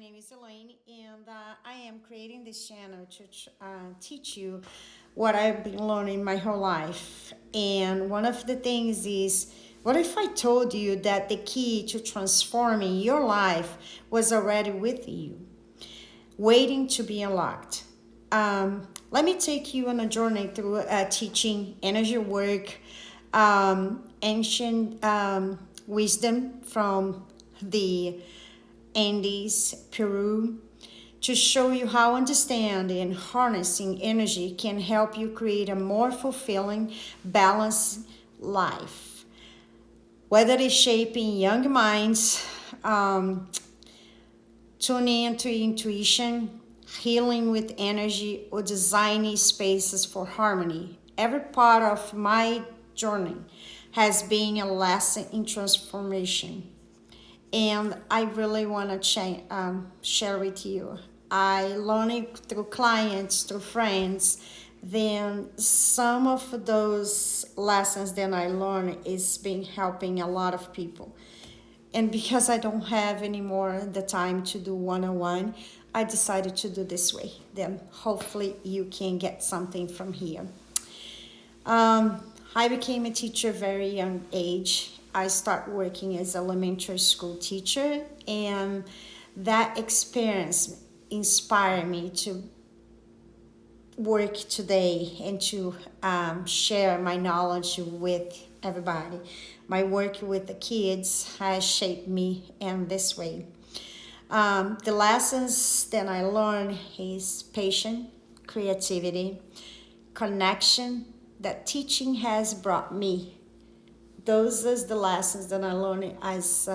name is Elaine, and I am creating this channel to teach you what I've been learning my whole life. And one of the things is, what if I told you that the key to transforming your life was already with you, waiting to be unlocked? Let me take you on a journey through teaching energy work, ancient wisdom from the Andes, Peru, to show you how understanding and harnessing energy can help you create a more fulfilling, balanced life. Whether it's shaping young minds, tuning into intuition, healing with energy, or designing spaces for harmony, every part of my journey has been a lesson in transformation, and I really want to share with you. I learned it through clients, through friends. Then some of those lessons that I learned is been helping a lot of people. And because I don't have anymore the time to do one-on-one, I decided to do this way. Then hopefully you can get something from here. I became a teacher very young age. I started working as elementary school teacher, and that experience inspired me to work today and to share my knowledge with everybody. My work with the kids has shaped me in this way. The lessons that I learned is patience, creativity, connection that teaching has brought me. Those are the lessons that I learned as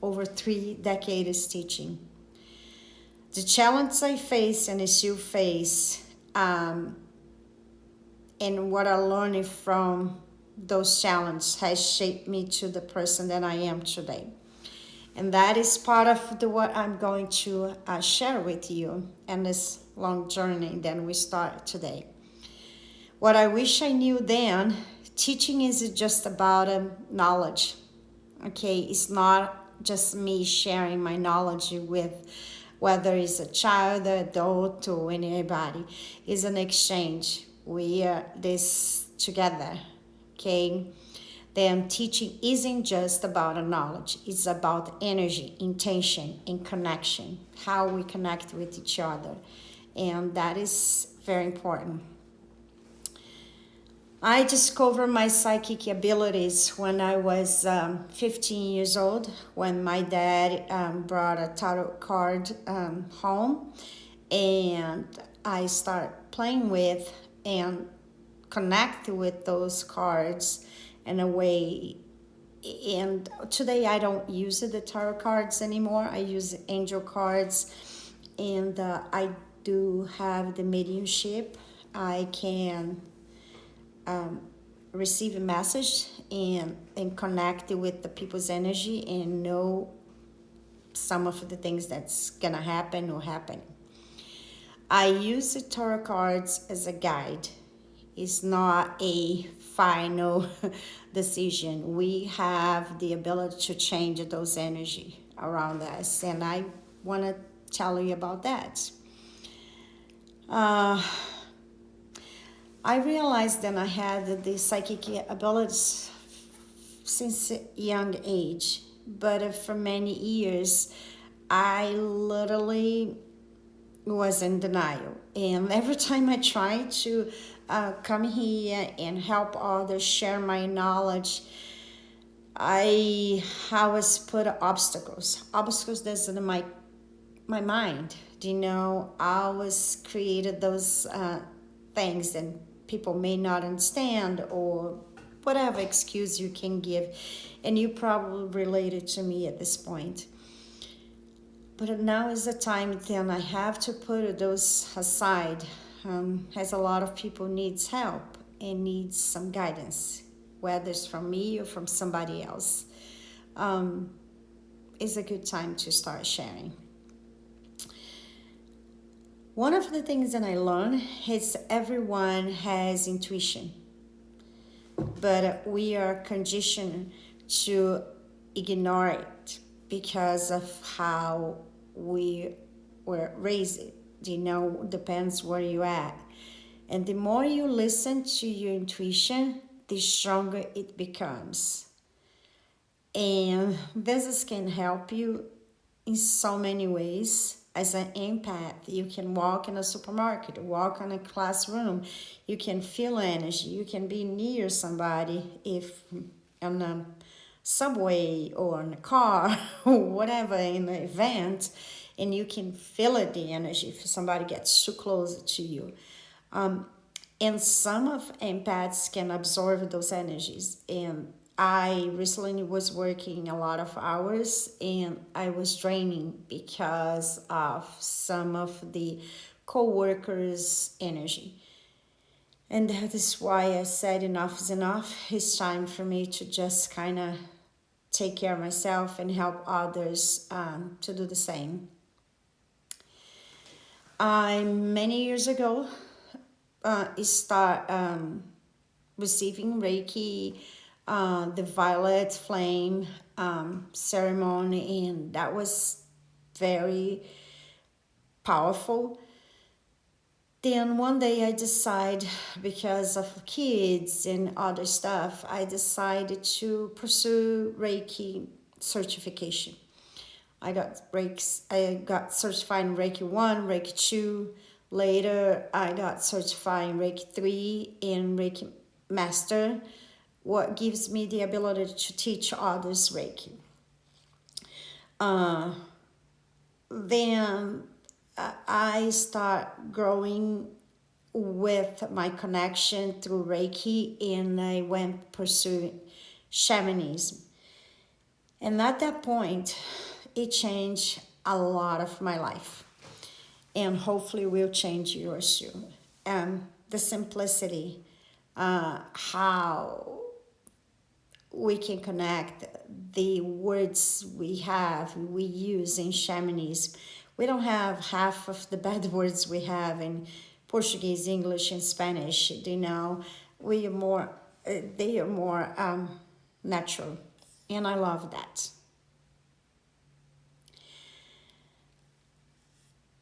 over 3 decades teaching. The challenge I face and still face, and what I learned from those challenges has shaped me to the person that I am today. And that is part of what I'm going to share with you in this long journey that we start today. What I wish I knew then, teaching is just about knowledge. Okay, it's not just me sharing my knowledge with whether it's a child, adult, or anybody. It's an exchange. We are this together. Okay, then teaching isn't just about a knowledge. It's about energy, intention, and connection. How we connect with each other, and that is very important. I discovered my psychic abilities when I was 15 years old, when my dad brought a tarot card home, and I started playing with and connect with those cards in a way. And today I don't use the tarot cards anymore. I use angel cards, and I do have the mediumship. I can receive a message and connect with the people's energy and know some of the things that's gonna happen or happen. I use the tarot cards as a guide. It's not a final decision. We have the ability to change those energy around us, and I want to tell you about that. I realized that I had the psychic abilities since a young age, but for many years, I literally was in denial. And every time I tried to come here and help others share my knowledge, I was put obstacles that's in my mind. I was created those things, and people may not understand, or whatever excuse you can give, and you probably related to me at this point. But now is the time then I have to put those aside, as a lot of people needs help and needs some guidance, whether it's from me or from somebody else. It's a good time to start sharing. One of the things that I learned is everyone has intuition, but we are conditioned to ignore it because of how we were raised, depends where you at. And the more you listen to your intuition, the stronger it becomes. And this can help you in so many ways. As an empath, you can walk in a supermarket, walk in a classroom, you can feel energy, you can be near somebody if on a subway or in a car or whatever in an event, and you can feel it, the energy if somebody gets too close to you. And some of empaths can absorb those energies. And I recently was working a lot of hours and I was draining because of some of the co-workers' energy. And that is why I said enough is enough. It's time for me to just kind of take care of myself and help others to do the same. Many years ago, start receiving Reiki, the violet flame ceremony, and that was very powerful. Then one day I decide, because of kids and other stuff, I decided to pursue Reiki certification. I got certified in Reiki 1, Reiki 2. Later, I got certified in Reiki 3 and Reiki Master, what gives me the ability to teach others Reiki. Then I start growing with my connection through Reiki, and I went pursuing shamanism. And at that point, it changed a lot of my life, and hopefully will change yours too. The simplicity, how we can connect, the words we use in shamanism. We don't have half of the bad words we have in Portuguese, English, and Spanish. We are more, they are more natural, and I love that.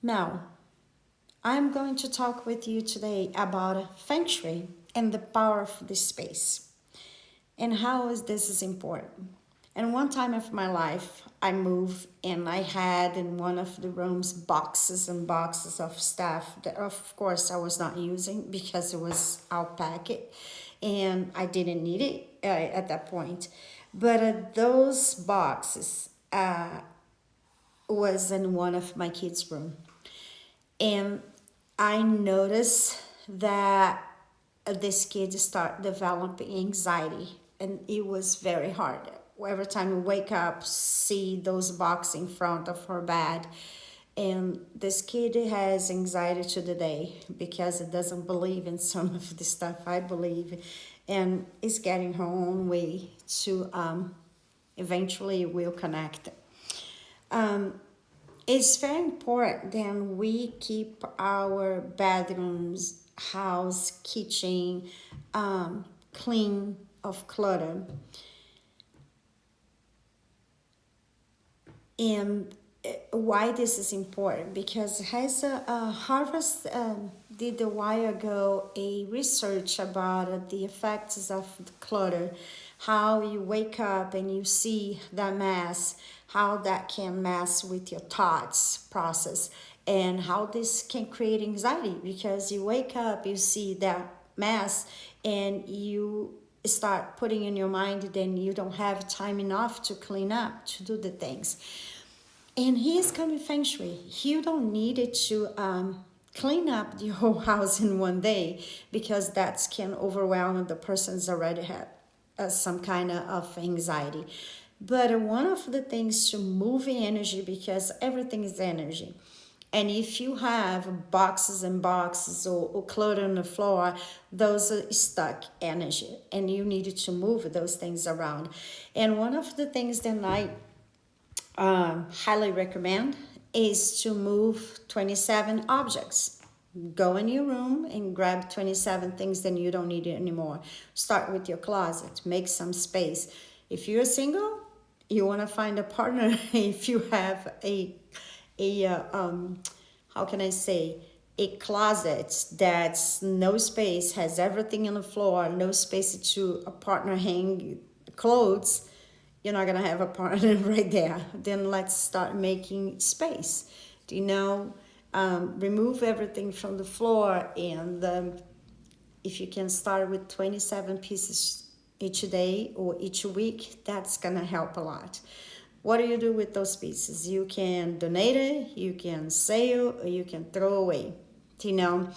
Now, I'm going to talk with you today about Feng Shui and the power of the space, and how this is important. And one time of my life, I moved and I had in one of the rooms boxes and boxes of stuff that, of course, I was not using because it was out packet and I didn't need it at that point. But those boxes was in one of my kids' room. And I noticed that this kid start developing anxiety, and it was very hard. Every time we wake up, see those boxes in front of her bed, and this kid has anxiety to the day because it doesn't believe in some of the stuff I believe, and is getting her own way to eventually will connect. It's very important that we keep our bedrooms, house, kitchen clean of clutter. And why this is important? Because has Harvard did a while ago a research about the effects of the clutter, how you wake up and you see that mess, how that can mess with your thoughts process, and how this can create anxiety because you wake up, you see that mess, and you start putting in your mind, then you don't have time enough to clean up, to do the things. And here's coming Feng Shui. You don't need it to clean up the whole house in one day because that can overwhelm the person's already had some kind of anxiety. But one of the things to move energy, because everything is energy. And if you have boxes and boxes or clutter on the floor, those are stuck energy, and you need to move those things around. And one of the things that I highly recommend is to move 27 objects. Go in your room and grab 27 things that you don't need anymore. Start with your closet, make some space. If you're single, you want to find a partner. If you have a a how can I say, a closet that's no space, has everything on the floor, no space to a partner hang clothes, you're not gonna have a partner right there. Then let's start making space. Do you know? Remove everything from the floor, and if you can start with 27 pieces each day or each week, that's gonna help a lot. What do you do with those pieces? You can donate it, you can sell, or you can throw away. You know,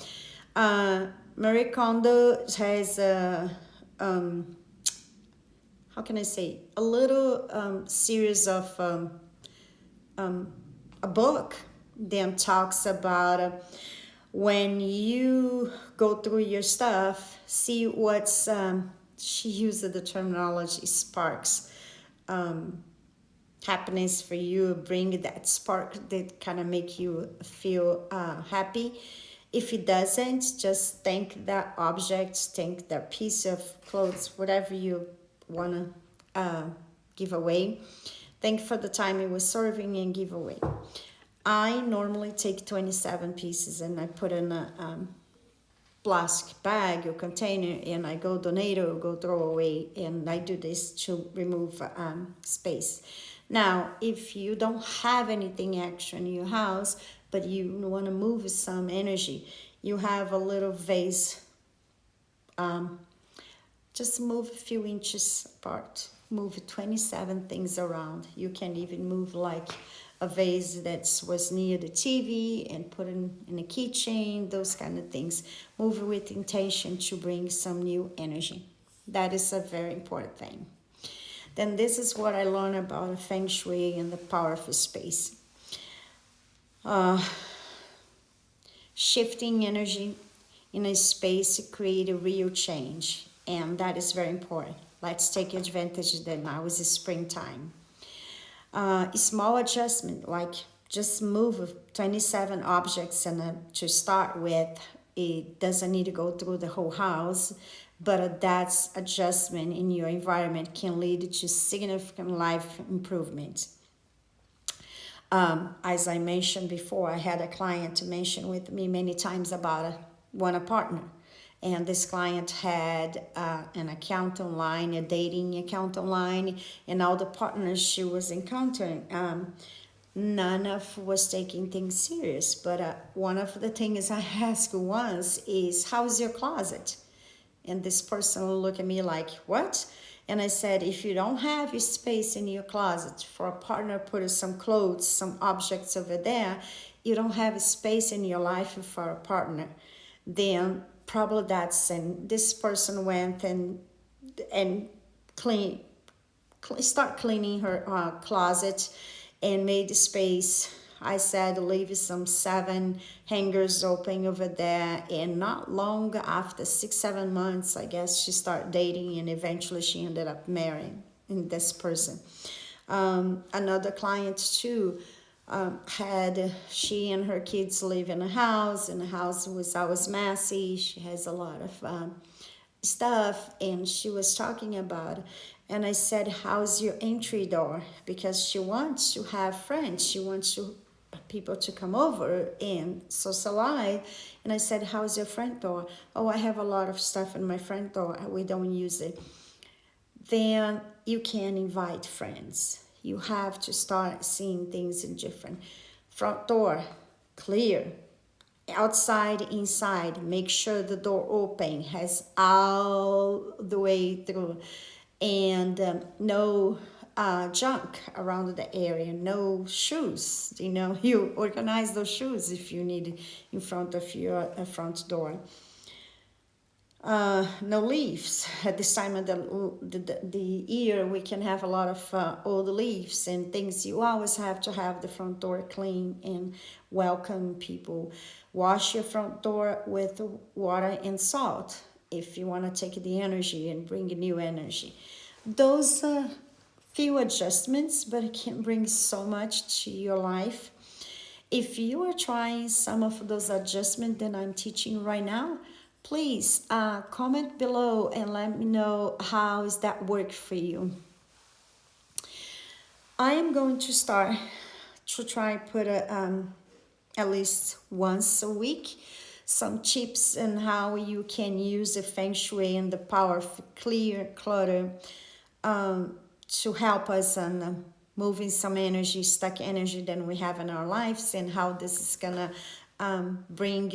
uh, Marie Kondo has a how can I say, a little series of a book that talks about when you go through your stuff, see what's she used the terminology sparks happiness for you, bring that spark that kind of make you feel happy. If it doesn't, just thank that object, thank that piece of clothes, whatever you want to give away. Thank for the time it was serving and give away. I normally take 27 pieces and I put in a plastic bag or container, and I go donate or go throw away, and I do this to remove space. Now, if you don't have anything extra in your house, but you want to move some energy, you have a little vase, just move a few inches apart. Move 27 things around. You can even move like a vase that was near the TV and put in a keychain, those kind of things. Move with intention to bring some new energy. That is a very important thing. Then this is what I learned about Feng Shui and the power of space. Shifting energy in a space to create a real change, and that is very important. Let's take advantage that now is the springtime. A small adjustment, like just move 27 objects and to start with. It doesn't need to go through the whole house, but that adjustment in your environment can lead to significant life improvement. As I mentioned before, I had a client mention with me many times about a partner. And this client had an account online, a dating account online, and all the partners she was encountering, none of was taking things serious. But one of the things I asked once is, how's your closet? And this person looked at me like, what? And I said, if you don't have your space in your closet for a partner, put some clothes, some objects over there, you don't have a space in your life for a partner, then probably that's, and this person went and clean start cleaning her closet and made the space. I said leave some 7 hangers open over there, and not long after 6-7 months, I guess, she started dating, and eventually she ended up marrying this person. Another client too, had she and her kids live in a house, and the house was always messy. She has a lot of stuff, and she was talking about, and I said, how's your entry door? Because she wants to have friends, she wants people to come over and socialize. And I said, how's your front door? Oh, I have a lot of stuff in my front door, we don't use it. Then you can invite friends. You have to start seeing things in different. Front door, clear. Outside, inside, make sure the door open, has all the way through. And no junk around the area, no shoes. You organize those shoes if you need in front of your front door. No leaves. At this time of the year, we can have a lot of old leaves and things. You always have to have the front door clean and welcome people. Wash your front door with water and salt if you want to take the energy and bring new energy. Those few adjustments, but it can bring so much to your life. If you are trying some of those adjustments that I'm teaching right now, please comment below and let me know how is that work for you. I am going to start to try put at least once a week some tips on how you can use the Feng Shui and the power of clear clutter to help us on moving some energy, stuck energy that we have in our lives, and how this is gonna bring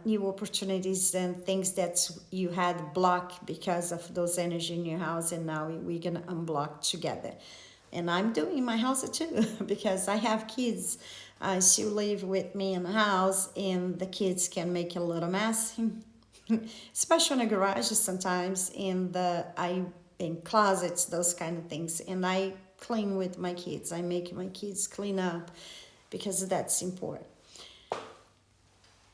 new opportunities and things that you had blocked because of those energy in your house, and now we're gonna unblock together. And I'm doing in my house too because I have kids. She live with me in the house, and the kids can make a little mess, especially in the garage sometimes, in closets, those kind of things. And I clean with my kids. I make my kids clean up because that's important.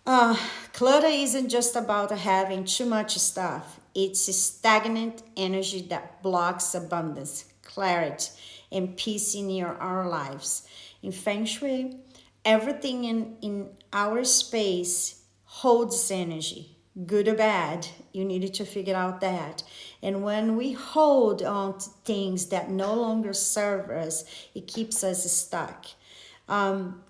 Clutter isn't just about having too much stuff. It's a stagnant energy that blocks abundance, clarity, and peace in our lives. In Feng Shui, everything in our space holds energy, good or bad. You needed to figure out that. And when we hold on to things that no longer serve us, it keeps us stuck.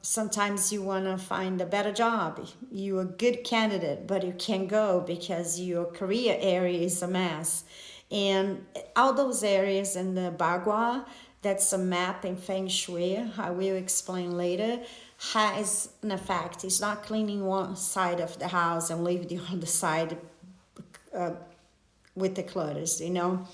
Sometimes you want to find a better job. You're a good candidate, but you can't go because your career area is a mess. And all those areas in the Bagua, that's a map in Feng Shui, I will explain later, has an effect. It's not cleaning one side of the house and leave the other side with the clutters, you know.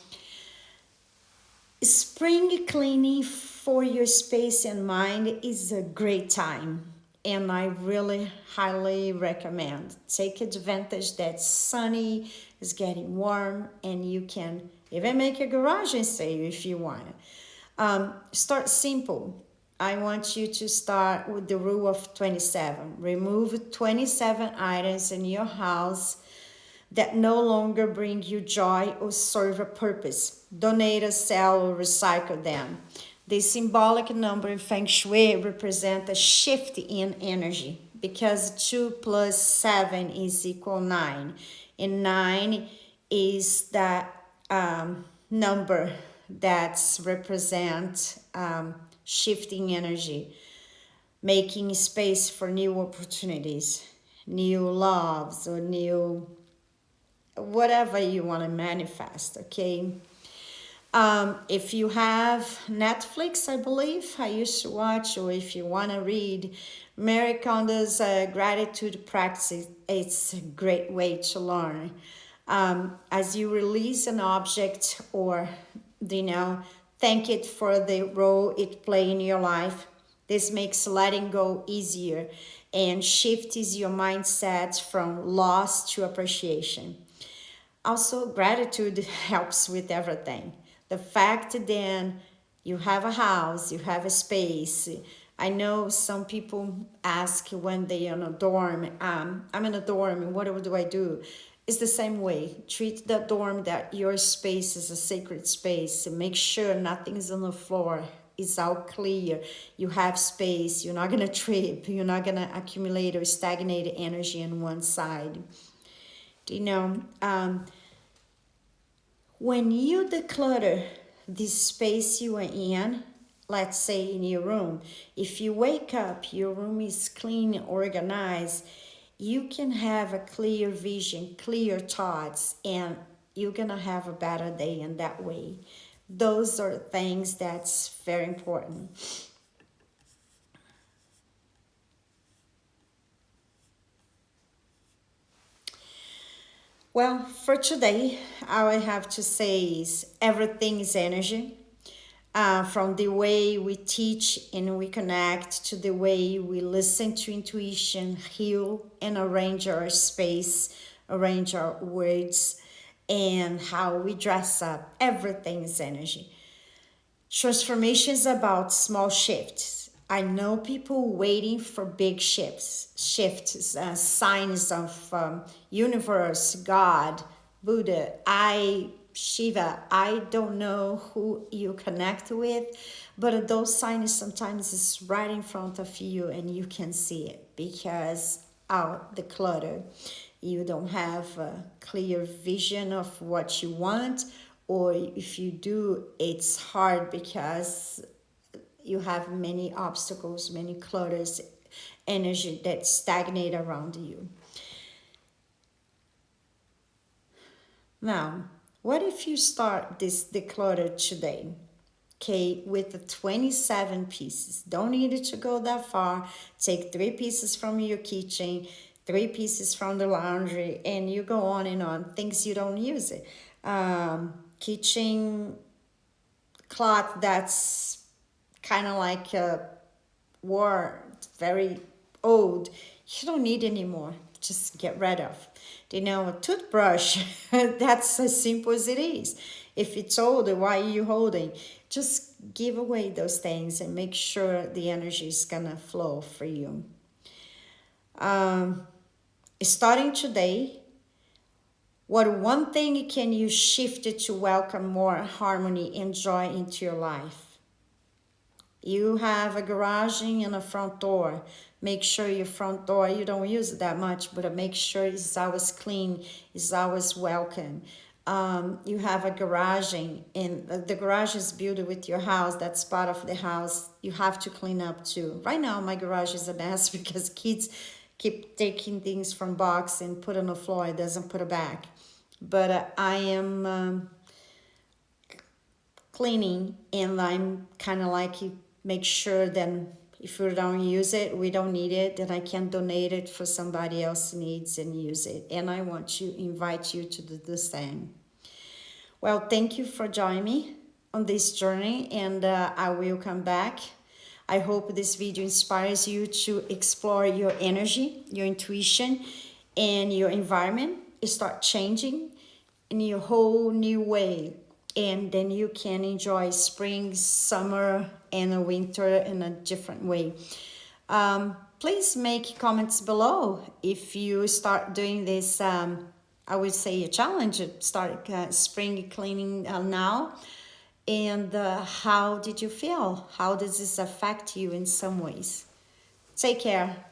Spring cleaning for your space and mind is a great time, and I really highly recommend. Take advantage that sunny, is getting warm, and you can even make a garage and save if you want. Start simple. I want you to start with the rule of 27. Remove 27 items in your house that no longer bring you joy or serve a purpose. Donate, sell, or recycle them. The symbolic number in Feng Shui represents a shift in energy because 2 plus 7 is equal 9. And 9 is that number that represents shifting energy, making space for new opportunities, new loves, or new whatever you want to manifest, okay? If you have Netflix, I believe, I used to watch, or if you want to read Mary Kondo's gratitude practice, it's a great way to learn. As you release an object or, you know, thank it for the role it plays in your life, this makes letting go easier and shifts your mindset from loss to appreciation. Also, gratitude helps with everything. The fact then you have a house, you have a space. I know some people ask when they're in a dorm, I'm in a dorm, and what do I do? It's the same way. Treat the dorm that your space is a sacred space. Make sure nothing's on the floor. It's all clear. You have space. You're not going to trip. You're not going to accumulate or stagnate energy on one side. You know, when you declutter the space you are in, let's say in your room, if you wake up, your room is clean, organized, you can have a clear vision, clear thoughts, and you're gonna have a better day in that way. Those are things that's very important. Well, for today, all I have to say is everything is energy. From the way we teach and we connect to the way we listen to intuition, heal, and arrange our space, arrange our words, and how we dress up. Everything is energy. Transformation is about small shifts. I know people waiting for big shifts, signs of universe, God, Buddha, Shiva. I don't know who you connect with, but those signs sometimes is right in front of you and you can see it because out the clutter. You don't have a clear vision of what you want, or if you do, it's hard because you have many obstacles, many clutters, energy that stagnate around you. Now, what if you start this declutter today? Okay, with the 27 pieces. Don't need it to go that far. Take 3 pieces from your kitchen, 3 pieces from the laundry, and you go on and on. Things you don't use it. Kitchen cloth that's kind of like war, very old. You don't need anymore. Just get rid of. A toothbrush, that's as simple as it is. If it's old, why are you holding? Just give away those things and make sure the energy is gonna flow for you. Starting today, what one thing can you shift it to welcome more harmony and joy into your life? You have a garaging and a front door. Make sure your front door, you don't use it that much, but make sure it's always clean, it's always welcome. You have a garaging, and the garage is built with your house. That's part of the house. You have to clean up too. Right now, my garage is a mess because kids keep taking things from box and put on the floor. It doesn't put it back. But I am cleaning, and I'm kind of like make sure that if we don't use it, we don't need it, then I can donate it for somebody else needs and use it. And I want to invite you to do the same. Well, thank you for joining me on this journey, and I will come back. I hope this video inspires you to explore your energy, your intuition, and your environment. Start changing in your whole new way, and then you can enjoy spring, summer, and winter in a different way. Please make comments below if you start doing this. I would say a challenge. Start spring cleaning now, and how did you feel? How does this affect you in some ways? Take care.